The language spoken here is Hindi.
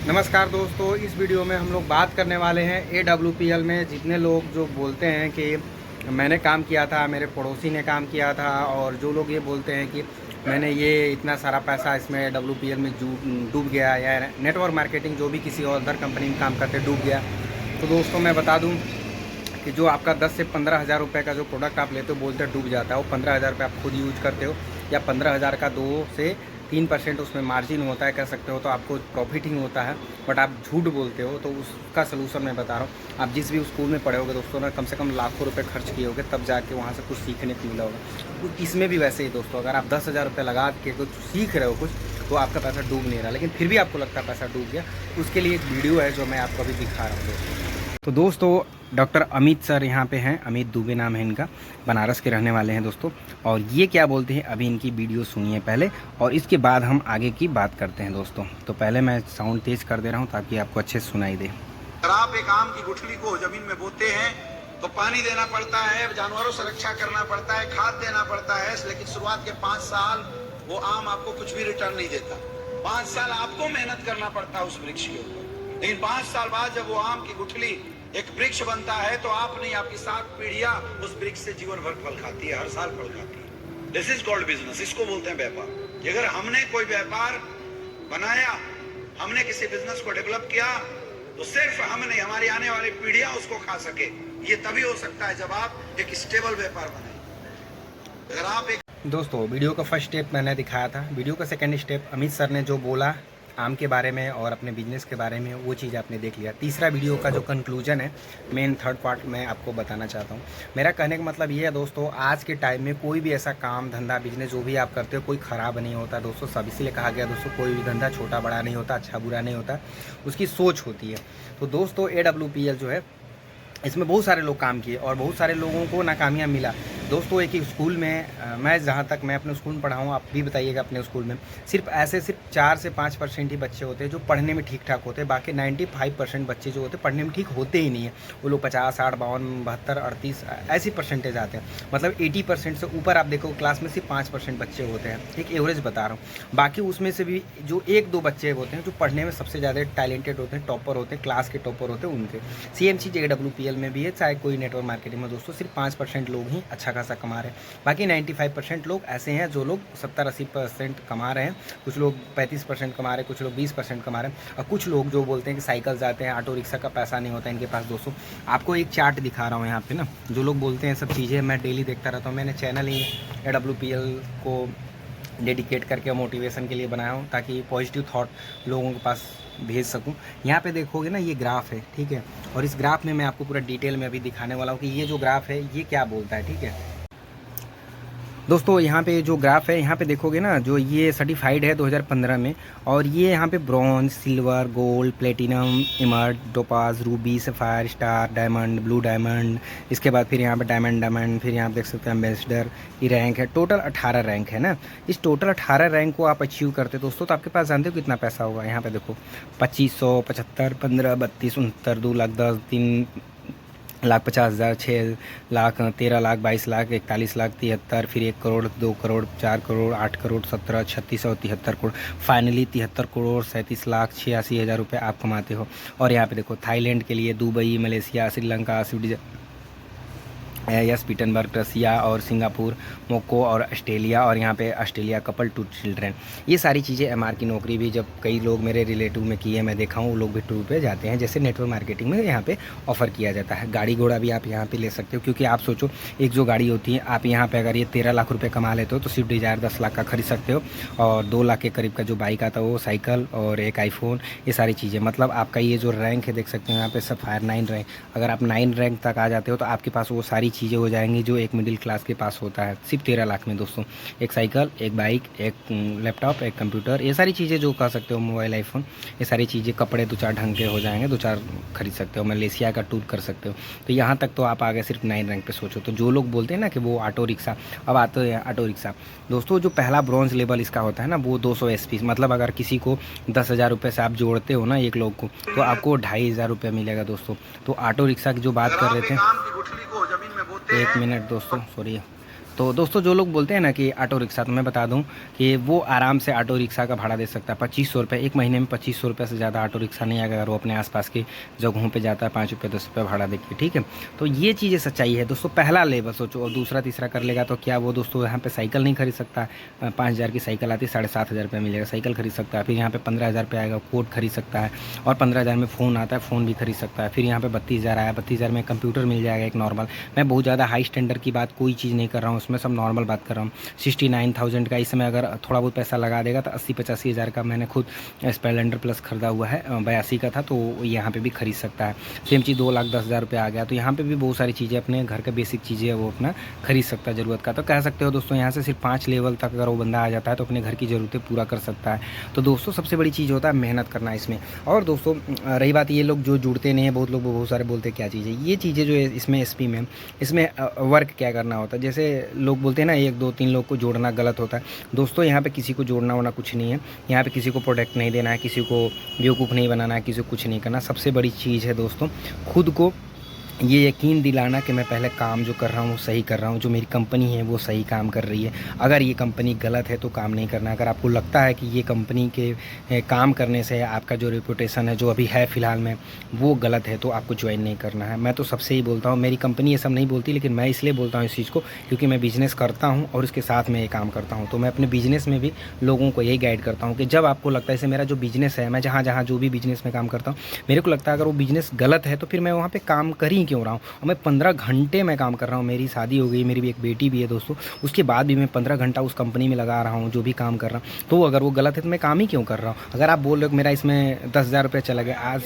नमस्कार दोस्तों, इस वीडियो में हम लोग बात करने वाले हैं AWPL में जितने लोग जो बोलते हैं कि मैंने काम किया था, मेरे पड़ोसी ने काम किया था, और जो लोग ये बोलते हैं कि मैंने ये इतना सारा पैसा इसमें AWPL में डूब गया, या नेटवर्क मार्केटिंग जो भी किसी और अदर कंपनी में काम करते डूब गया। तो दोस्तों मैं बता दूं कि जो आपका 10 से 15,000 रुपये का जो प्रोडक्ट आप लेते हो बोलते डूब जाता है, वो 15,000 रुपये आप खुद यूज करते हो, या 15,000 का 2 से 3% उसमें मार्जिन होता है, कह सकते हो, तो आपको प्रॉफिट ही होता है। बट आप झूठ बोलते हो, तो उसका सलूशन मैं बता रहा हूँ। आप जिस भी स्कूल में पढ़े होगे दोस्तों ना, कम से कम लाखों रुपए खर्च किए होगे, तब जाके वहाँ से कुछ सीखने को मिला होगा। तो इसमें भी वैसे ही दोस्तों, अगर आप 10,000 रुपये लगा के कुछ सीख रहे हो कुछ, तो आपका पैसा डूब नहीं रहा, लेकिन फिर भी आपको लगता है पैसा डूब गया। उसके लिए एक वीडियो है जो मैं आपको अभी दिखा रहा हूँ दोस्तों। तो दोस्तों डॉक्टर अमित सर यहाँ पे हैं, अमित दुबे नाम है इनका, बनारस के रहने वाले हैं दोस्तों। और ये क्या बोलते हैं अभी इनकी वीडियो सुनिए पहले, और इसके बाद हम आगे की बात करते हैं दोस्तों। तो पहले मैं साउंड तेज कर दे रहा हूँ ताकि आपको अच्छे से सुनाई दे। अगर आप एक आम की गुठली को जमीन में बोते हैं तो पानी देना पड़ता है, जानवरों से रक्षा करना पड़ता है, खाद देना पड़ता है, लेकिन शुरुआत के 5 साल वो आम आपको कुछ भी रिटर्न नहीं देता। 5 साल आपको मेहनत करना पड़ता है उस वृक्ष के ऊपर, लेकिन 5 साल बाद जब वो आम की गुठली एक वृक्ष बनता है तो आप नहीं, आपकी 7 पीढ़ियां उस वृक्ष से जीवन भर फल खाती है, हर साल फल खाती है। दिस इज कॉल्ड बिजनेस, इसको बोलते हैं व्यापार। अगर हमने कोई व्यापार बनाया, हमने किसी बिजनेस को डेवलप किया, तो सिर्फ हम नहीं, हमारी आने वाली पीढ़ियां उसको खा सके। ये तभी हो सकता है जब आप एक स्टेबल व्यापार बनाए। अगर आप एक दोस्तों वीडियो का फर्स्ट स्टेप मैंने दिखाया था, वीडियो का सेकंड स्टेप अमित सर ने जो बोला आम के बारे में और अपने बिजनेस के बारे में, वो चीज़ आपने देख लिया। तीसरा वीडियो का जो कंक्लूजन है, मेन थर्ड पार्ट मैं आपको बताना चाहता हूँ। मेरा कहने का मतलब ये है दोस्तों, आज के टाइम में कोई भी ऐसा काम धंधा बिजनेस जो भी आप करते हो, कोई ख़राब नहीं होता दोस्तों। सब इसीलिए कहा गया दोस्तों, कोई भी धंधा छोटा बड़ा नहीं होता, अच्छा बुरा नहीं होता, उसकी सोच होती है। तो दोस्तों AWPL जो है, इसमें बहुत सारे लोग काम किए और बहुत सारे लोगों को नाकामियाँ मिला दोस्तों। एक ही स्कूल में मैं जहाँ तक मैं अपने स्कूल में पढ़ा हूँ, आप भी बताइएगा अपने स्कूल में, सिर्फ 4 से 5% ही बच्चे होते हैं जो पढ़ने में ठीक ठाक होते हैं। बाकी 95% बच्चे जो होते हैं पढ़ने में ठीक होते ही नहीं है। वो लोग 50, 60, 52, 72, 38 ऐसी परसेंटेज आते हैं। मतलब 80% से ऊपर आप देखो क्लास में सिर्फ 5% बच्चे होते हैं, एक एवरेज बता रहा हूँ। बाकी उसमें से भी जो 1-2 बच्चे होते हैं जो पढ़ने में सबसे ज़्यादा टैलेंटेड होते हैं, टॉपर होते हैं, क्लास के टॉपर होते हैं, उनके सेम चीज़ AWPL में भी है। चाहे कोई नेटवर्क मार्केटिंग में दोस्तों, सिर्फ 5% लोग ही अच्छा खासा कमा रहे हैं। बाकी 95% लोग ऐसे हैं जो लोग 70-80% कमा रहे हैं। कुछ लोग 35% कमा रहे हैं, कुछ लोग 20% कमा रहे हैं, और कुछ लोग जो बोलते हैं कि साइकिल जाते हैं, ऑटो रिक्शा का पैसा नहीं होता इनके पास। दोस्तों आपको एक चार्ट दिखा रहा हूँ यहाँ पे ना, जो लोग बोलते हैं सब चीज़ें मैं डेली देखता रहता हूँ। मैंने चैनल ही AWPL को डेडिकेट करके मोटिवेशन के लिए बनाया हूँ, ताकि पॉजिटिव थॉट लोगों के पास भेज सकूं। यहाँ पे देखोगे ना, ये ग्राफ है, ठीक है, और इस ग्राफ में मैं आपको पूरा डिटेल में अभी दिखाने वाला हूँ कि ये जो ग्राफ है ये क्या बोलता है, ठीक है दोस्तों। यहाँ पे जो ग्राफ है, यहाँ पे देखोगे ना, जो ये सर्टिफाइड है 2015 में, और ये यहाँ पे bronze, silver, gold, platinum, emerald, topaz, ruby, sapphire, star, diamond, blue diamond, इसके बाद फिर यहाँ पे डायमंड, फिर यहाँ पे देख सकते हैं एम्बेसडर की रैंक है। टोटल 18 रैंक है ना। इस टोटल 18 रैंक को आप अचीव करते दोस्तों, तो आपके पास जानते हो कितना पैसा होगा। यहाँ पे देखो 2500, 75, 15, 32, 69, 2 लाख 10, 3,50,000, 6 लाख, 13 लाख, 22 लाख, 41 लाख, 73, फिर 1 करोड़, 2 करोड़, 4 करोड़, 8 करोड़, 17, 3673 करोड़, फाइनली 73 करोड़ 37 लाख 86,000 रुपये आप कमाते हो। और यहाँ पे देखो थाईलैंड के लिए, दुबई, मलेशिया, श्रीलंका, यस, पीटनबर्ग, रसिया और सिंगापुर, मोको और ऑस्ट्रेलिया, और यहाँ पे ऑस्ट्रेलिया कपल टू चिल्ड्रेन। ये सारी चीज़ें MR की नौकरी भी जब कई लोग मेरे रिलेटिव में किए, मैं देखा हूँ, वो लोग भी टूर पे जाते हैं। जैसे नेटवर्क मार्केटिंग में यहाँ पे ऑफ़र किया जाता है। गाड़ी घोड़ा भी आप यहाँ पे ले सकते हो, क्योंकि आप सोचो एक जो गाड़ी होती है, आप यहाँ पे अगर ये 13 लाख रुपये कमा लेते हो तो स्विफ्ट डिज़ायर 10 लाख का खरीद सकते हो, और 2 लाख के करीब का जो बाइक आता है वो, साइकिल और एक आईफोन, ये सारी चीज़ें। मतलब आपका ये जो रैंक है देख सकते हो यहाँ पे, सफायर 9 रैंक, अगर आप 9 रैंक तक आ जाते हो तो आपके पास वो सारी चीज़ें हो जाएंगी जो एक मिडिल क्लास के पास होता है, सिर्फ 13 लाख में दोस्तों। एक साइकिल, एक बाइक, एक लैपटॉप, एक कंप्यूटर, ये सारी चीज़ें जो कह सकते हो, मोबाइल, आईफोन, ये सारी चीज़ें, कपड़े 2-4 ढंग के हो जाएंगे, 2-4 खरीद सकते हो, मलेशिया का टूर कर सकते हो। तो यहाँ तक तो आप आगे सिर्फ 9 रैंक पे सोचो। तो जो लोग बोलते हैं ना कि वो ऑटो रिक्शा, अब आते हैं ऑटो रिक्शा दोस्तों, जो पहला ब्रॉन्ज लेवल इसका होता है ना, वो 200 SP, मतलब अगर किसी को 10,000 रुपये से आप जोड़ते हो ना एक लोग को, तो आपको 2,500 रुपये मिलेगा दोस्तों। तो ऑटो रिक्शा की जो बात कर रहे थे, 1 मिनट दोस्तों, सॉरी। तो दोस्तों जो लोग बोलते हैं ना कि ऑटो रिक्शा, तो मैं बता दूं कि वो आराम से ऑटो रिक्शा का भाड़ा दे सकता है 2500 रुपये। एक महीने में 2500 रुपये से ज़्यादा ऑटो रिक्शा नहीं आएगा अगर वो अपने आसपास की जगहों पे जाता है 5 रुपये 10 रुपये भाड़ा देके, ठीक है। तो ये चीज़ें सच्चाई है दोस्तों। पहला लेवल सोचो और दूसरा तीसरा कर लेगा तो क्या वो दोस्तों यहाँ पे साइकिल नहीं खरीद सकता? 5000 की साइकिल आती है 7,500 रुपये मिलेगा, साइकिल खरीद सकता है। फिर यहाँ पे 15,000 रुपये आएगा, कोट खरीद सकता है। और 15,000 में फ़ोन आता है, फ़ोन भी खरीद सकता है। फिर यहाँ पे 32,000 आया, 32,000 में कंप्यूटर मिल जाएगा एक नॉर्मल। मैं बहुत ज़्यादा हाई स्टैंडर्ड की बात कोई चीज़ नहीं कर रहा हूँ, उसमें सब नॉर्मल बात कर रहा हूँ। 69,000 का इस समय अगर थोड़ा बहुत पैसा लगा देगा तो 80-85 हज़ार का मैंने खुद स्प्लेंडर प्लस खरीदा हुआ है, 82 का था, तो यहाँ पे भी खरीद सकता है। सेम चीज़ 2,10,000 रुपये आ गया, तो यहाँ पे भी बहुत सारी चीज़ें अपने घर के बेसिक चीज़ें है वो अपना खरीद सकता है ज़रूरत का। तो कह सकते हो दोस्तों यहाँ से सिर्फ 5 लेवल तक अगर वो बंदा आ जाता है तो अपने घर की ज़रूरतें पूरा कर सकता है। तो दोस्तों सबसे बड़ी चीज़ होता है मेहनत करना इसमें। और दोस्तों रही बात ये लोग जो जुड़ते नहीं हैं, बहुत लोग बहुत सारे बोलते हैं क्या चीज़ है ये चीज़ें जो है इसमें एसपी में, इसमें वर्क क्या करना होता है। जैसे लोग बोलते हैं ना 1 2 3 लोग को जोड़ना गलत होता है। दोस्तों यहाँ पे किसी को जोड़ना होना कुछ नहीं है, यहाँ पे किसी को प्रोडक्ट नहीं देना है, किसी को बेवकूफ़ नहीं बनाना है, किसी को कुछ नहीं करना। सबसे बड़ी चीज़ है दोस्तों खुद को ये यकीन दिलाना कि मैं पहले काम जो कर रहा हूँ सही कर रहा हूँ, जो मेरी कंपनी है वो सही काम कर रही है। अगर ये कंपनी गलत है तो काम नहीं करना। अगर आपको लगता है कि ये कंपनी के काम करने से आपका जो रेपुटेशन है जो अभी है फ़िलहाल में वो गलत है तो आपको ज्वाइन नहीं करना है। मैं तो सबसे ही बोलता हूँ, मेरी कंपनी ये सब नहीं बोलती, लेकिन मैं इसलिए बोलता हूँ इस चीज़ को क्योंकि मैं बिज़नेस करता हूँ और इसके साथ में ये काम करता हूँ। तो मैं अपने बिज़नेस में भी लोगों को यही गाइड करता हूँ कि जब आपको लगता है जैसे मेरा जो बिज़नेस है, मैं जहाँ जहाँ जो भी बिज़नेस में काम करता हूँ, मेरे को लगता है अगर वो बिज़नेस गलत है तो फिर मैं वहाँ पर काम कर ही क्यों रहा हूँ। और मैं 15 घंटे मैं काम कर रहा हूँ, मेरी शादी हो गई, मेरी भी एक बेटी भी है दोस्तों, उसके बाद भी मैं 15 घंटा उस कंपनी में लगा रहा हूँ जो भी काम कर रहा हूँ। तो अगर वो गलत है तो मैं काम ही क्यों कर रहा हूँ। अगर आप बोल रहे हो कि मेरा इसमें 10,000 रुपये चला गया, आज